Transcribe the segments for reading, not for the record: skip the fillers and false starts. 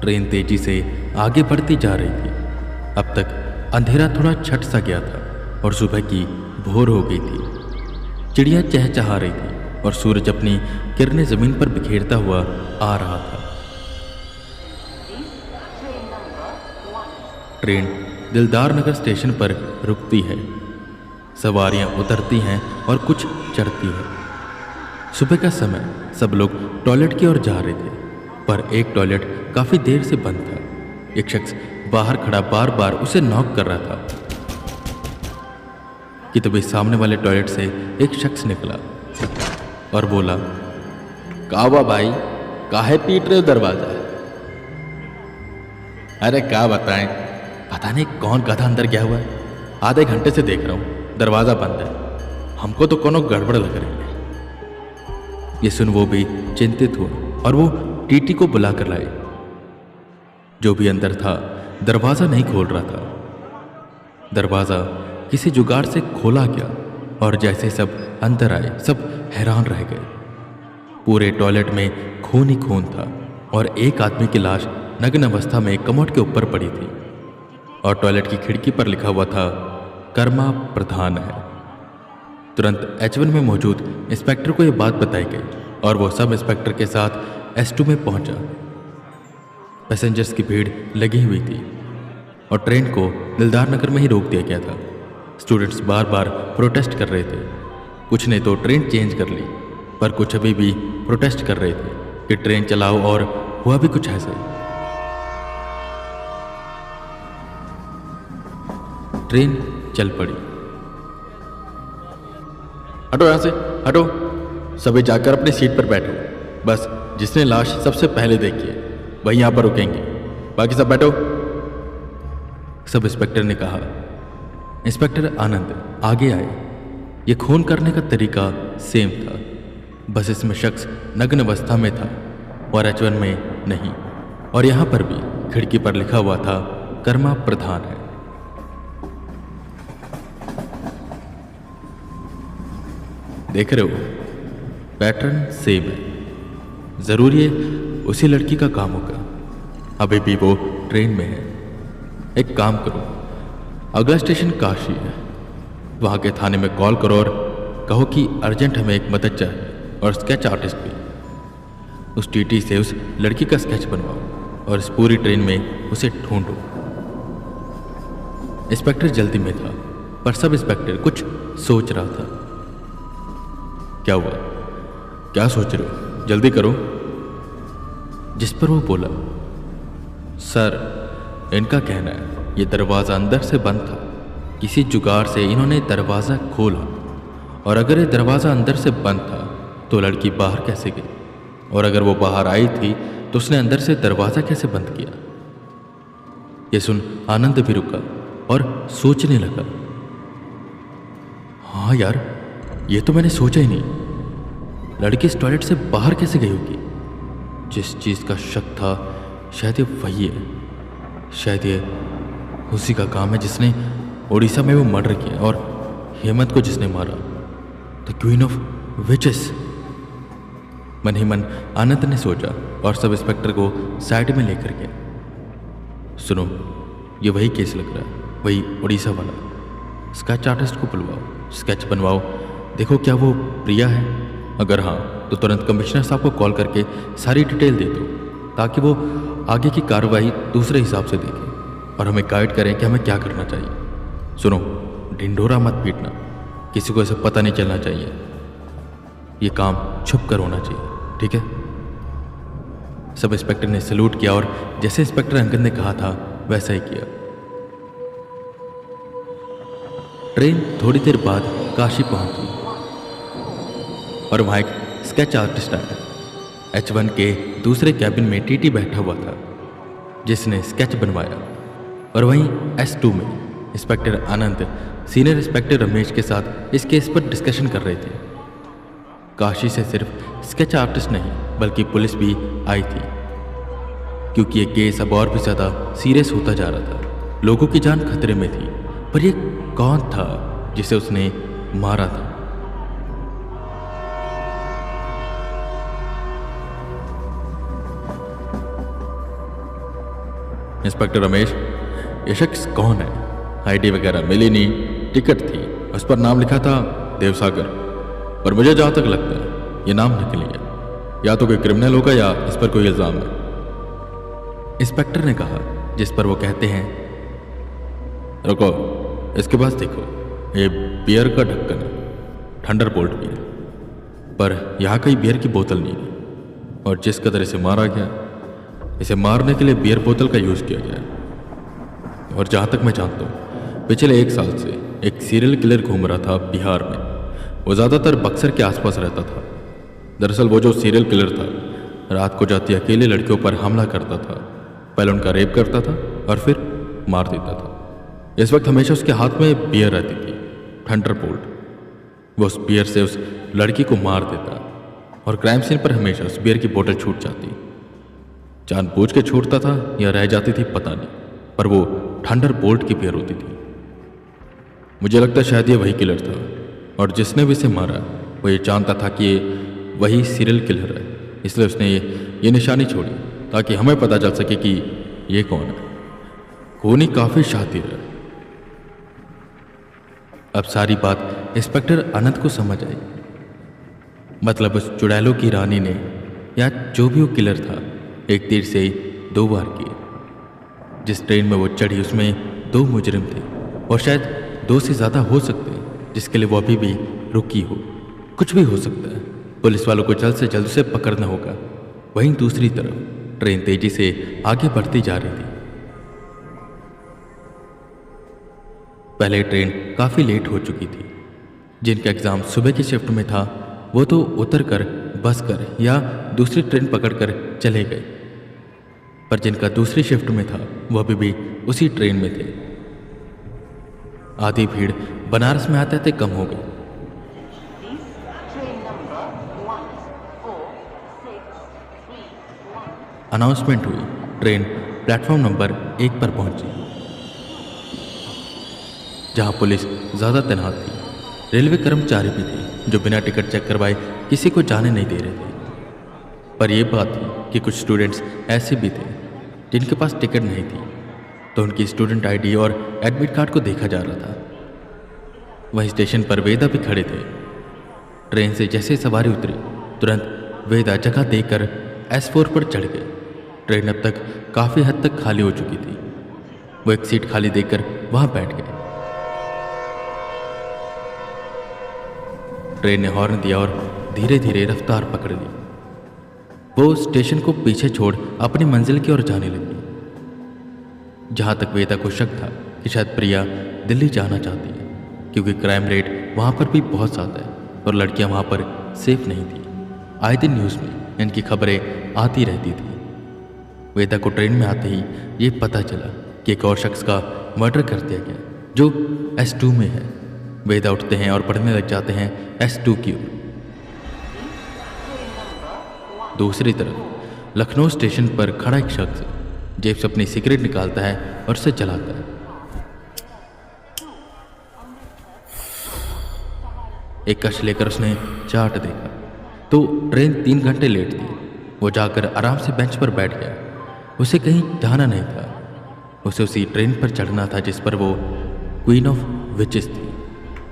Train तेजी से आगे बढ़ती जा रही थी। अब तक अंधेरा थोड़ा छट सा गया था और सुबह की भोर हो गई थी। चिड़िया चहचहा रही थी और सूरज अपनी किरणें जमीन पर बिखेरता हुआ आ रहा था। ट्रेन दिलदार नगर स्टेशन पर रुकती है। सवारियां उतरती हैं और कुछ चढ़ती है। सुबह का समय, सब लोग टॉयलेट की ओर जा रहे थे, पर एक टॉयलेट काफी देर से बंद था। एक शख्स बाहर खड़ा बार बार उसे नॉक कर रहा था कि तभी सामने वाले टॉयलेट से एक शख्स निकला और बोला, का हुआ भाई, काहे पीट रहे हो दरवाजा? अरे क्या बताएं, पता नहीं कौन गधा अंदर गया हुआ है। आधे घंटे से देख रहा हूं, दरवाजा बंद है। हमको तो कोनो गड़बड़ लग रही है। ये सुन वो भी चिंतित हुआ और वो टीटी को बुला कर लाए। जो भी अंदर था दरवाजा नहीं खोल रहा था। दरवाजा किसी जुगाड़ से खोला गया और जैसे सब अंदर आए, सब हैरान रह गए। पूरे टॉयलेट में खून ही खून था और एक आदमी की लाश नग्न अवस्था में कमोड के ऊपर पड़ी थी और टॉयलेट की खिड़की पर लिखा हुआ था, कर्मा प्रधान है। तुरंत H1 में मौजूद इंस्पेक्टर को यह बात बताई गई और वो सब इंस्पेक्टर के साथ S2 में पहुंचा। पैसेंजर्स की भीड़ लगी हुई थी और ट्रेन को दिलदार नगर में ही रोक दिया गया था। स्टूडेंट्स बार बार प्रोटेस्ट कर रहे थे। कुछ ने तो ट्रेन चेंज कर ली, पर कुछ अभी भी प्रोटेस्ट कर रहे थे कि ट्रेन चलाओ, और हुआ भी कुछ ऐसा ही। ट्रेन चल पड़ी। हटो यहां से, हटो। सभी जाकर अपनी सीट पर बैठो। बस जिसने लाश सबसे पहले देखी है वही यहां पर रुकेंगे, बाकी सब बैठो। सब इंस्पेक्टर ने कहा। इंस्पेक्टर आनंद आगे आए। ये खून करने का तरीका सेम था, बस इसमें शख्स नग्न अवस्था में था और H1 में नहीं। और यहां पर भी खिड़की पर लिखा हुआ था, कर्मा प्रधान है। देख रहे हो, पैटर्न सेम है। जरूर ये उसी लड़की का काम होगा। अभी भी वो ट्रेन में है। एक काम करो, अगला स्टेशन काशी है, वहां के थाने में कॉल करो और कहो कि अर्जेंट हमें एक मदद चाहिए, और स्केच आर्टिस्ट भी। उस टीटी से उस लड़की का स्केच बनवाओ और इस पूरी ट्रेन में उसे ढूंढो। इंस्पेक्टर जल्दी में था, पर सब इंस्पेक्टर कुछ सोच रहा था। क्या हुआ, क्या सोच रहे हो? जल्दी करो। जिस पर वो बोला, सर, इनका कहना है ये दरवाज़ा अंदर से बंद था। किसी जुगाड़ से इन्होंने दरवाज़ा खोला, और अगर ये दरवाज़ा अंदर से बंद था तो लड़की बाहर कैसे गई? और अगर वो बाहर आई थी तो उसने अंदर से दरवाज़ा कैसे बंद किया? ये सुन आनंद भी रुका और सोचने लगा। हाँ यार, ये तो मैंने सोचा ही नहीं। लड़की इस टॉयलेट से बाहर कैसे गई होगी? जिस चीज़ का शक था, शायद ये वही है। शायद ये उसी का काम है जिसने उड़ीसा में वो मर्डर किया और हेमंत को जिसने मारा। The queen of witches. मन ही मन आनंद ने सोचा और सब इंस्पेक्टर को साइड में लेकर गया। सुनो, ये वही केस लग रहा है, वही उड़ीसा वाला। स्केच आर्टिस्ट को बुलवाओ, स्केच बनवाओ। देखो क्या वो प्रिया है? अगर हाँ तो तुरंत कमिश्नर साहब को कॉल करके सारी डिटेल दे दो, ताकि वो आगे की कार्रवाई दूसरे हिसाब से देखें और हमें गाइड करें कि हमें क्या करना चाहिए। सुनो, ढिंढोरा मत पीटना, किसी को ऐसा पता नहीं चलना चाहिए। ये काम छुप कर होना चाहिए, ठीक है? सब इंस्पेक्टर ने सैल्यूट किया और जैसे इंस्पेक्टर अंकल ने कहा था वैसा ही किया। ट्रेन थोड़ी देर बाद काशी पहुंची और वहां एक स्केच आर्टिस्ट आया। H1 के दूसरे कैबिन में टीटी बैठा हुआ था, जिसने स्केच बनवाया। और वहीं S2 में इंस्पेक्टर आनंद सीनियर इंस्पेक्टर रमेश के साथ इस केस पर डिस्कशन कर रहे थे। काशी से सिर्फ स्केच आर्टिस्ट नहीं बल्कि पुलिस भी आई थी, क्योंकि ये केस अब और भी ज़्यादा सीरियस होता जा रहा था। लोगों की जान खतरे में थी, पर ये कौन था जिसे उसने मारा था? इंस्पेक्टर रमेश, ये शख्स कौन है? आईडी वगैरह मिली नहीं, टिकट थी, उस पर नाम लिखा था देवसागर, और मुझे जहाँ तक लगता है ये नाम नकली है। या तो कोई क्रिमिनल होगा या इस पर कोई इल्ज़ाम है। इंस्पेक्टर ने कहा, जिस पर वो कहते हैं, रुको, इसके पास देखो, ये बियर का ढक्कन है, थंडरबोल्ट बियर, पर यहाँ कहीं बियर की बोतल नहीं है, और जिस कदर इसे मारा गया, इसे मारने के लिए बियर बोतल का यूज़ किया गया है। और जहाँ तक मैं जानता हूँ, पिछले 1 साल से एक सीरियल किलर घूम रहा था बिहार में। वो ज़्यादातर बक्सर के आसपास रहता था। दरअसल वो जो सीरियल किलर था, रात को जाती अकेले लड़कियों पर हमला करता था, पहले उनका रेप करता था और फिर मार देता था। इस वक्त हमेशा उसके हाथ में बियर रहती थी, थंडरबोल्ट। वो उस बियर से उस लड़की को मार देता और क्राइम सीन पर हमेशा उस बियर की बोतल छूट जाती। जानबूझ के छूटता था या रह जाती थी पता नहीं, पर वो थंडरबोल्ट की बियर होती थी। मुझे लगता है शायद ये वही किलर था, और जिसने भी इसे मारा वो ये जानता था कि ये वही सीरियल किलर है, इसलिए उसने ये निशानी छोड़ी ताकि हमें पता चल सके कि ये कौन है। खूनी काफ़ी शातिर है। अब सारी बात इंस्पेक्टर अनंत को समझ आई। मतलब उस चुड़ैलों की रानी ने, या जो भी वो किलर था, एक तीर से 2 वार किए। जिस ट्रेन में वो चढ़ी उसमें 2 मुजरिम थे, और शायद 2 से ज़्यादा हो सकते हैं, जिसके लिए वो अभी भी रुकी हो। कुछ भी हो सकता है। पुलिस वालों को जल्द से जल्द उसे पकड़ना होगा। वहीं दूसरी तरफ ट्रेन तेजी से आगे बढ़ती जा रही थी। पहले ट्रेन काफ़ी लेट हो चुकी थी। जिनका एग्ज़ाम सुबह की शिफ्ट में था वो तो उतर कर, बस कर या दूसरी ट्रेन पकड़कर चले गए, पर जिनका दूसरी शिफ्ट में था वो अभी भी उसी ट्रेन में थे। आधी भीड़ बनारस में आते आते कम हो गई। अनाउंसमेंट हुई। ट्रेन प्लेटफॉर्म नंबर 1 पर पहुंची, जहां पुलिस ज़्यादा तैनात थी। रेलवे कर्मचारी भी थे जो बिना टिकट चेक करवाए किसी को जाने नहीं दे रहे थे। पर यह बात थी कि कुछ स्टूडेंट्स ऐसे भी थे जिनके पास टिकट नहीं थी, तो उनकी स्टूडेंट आईडी और एडमिट कार्ड को देखा जा रहा था। वहीं स्टेशन पर वेदा भी खड़े थे। ट्रेन से जैसे सवारी उतरी, तुरंत वेदा जगह देकर S4 पर चढ़ गए। ट्रेन अब तक काफ़ी हद तक खाली हो चुकी थी। वो एक सीट खाली देखकर वहां बैठ गए। ट्रेन ने हॉर्न दिया और धीरे धीरे रफ्तार पकड़ ली। वो स्टेशन को पीछे छोड़ अपनी मंजिल की ओर जाने लगी। जहां तक वेदा को शक था कि शायद प्रिया दिल्ली जाना चाहती है, क्योंकि क्राइम रेट वहां पर भी बहुत ज़्यादा है और लड़कियां वहां पर सेफ नहीं थी। आए दिन न्यूज़ में इनकी खबरें आती रहती थी। वेदा को ट्रेन में आते ही ये पता चला कि एक और शख्स का मर्डर कर दिया गया, जो S2 में है। वेदा उठते हैं और पढ़ने लग जाते हैं S2 की ओर। दूसरी तरफ लखनऊ स्टेशन पर खड़ा एक शख्स जेब से अपनी सिगरेट निकालता है और उसे जलाता है। एक कश लेकर उसने चार्ट देखा तो ट्रेन 3 घंटे लेट थी। वो जाकर आराम से बेंच पर बैठ गया। उसे कहीं जाना नहीं था, उसे उसी ट्रेन पर चढ़ना था जिस पर वो क्वीन ऑफ विचेस थी।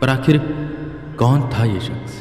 पर आखिर कौन था ये शख्स?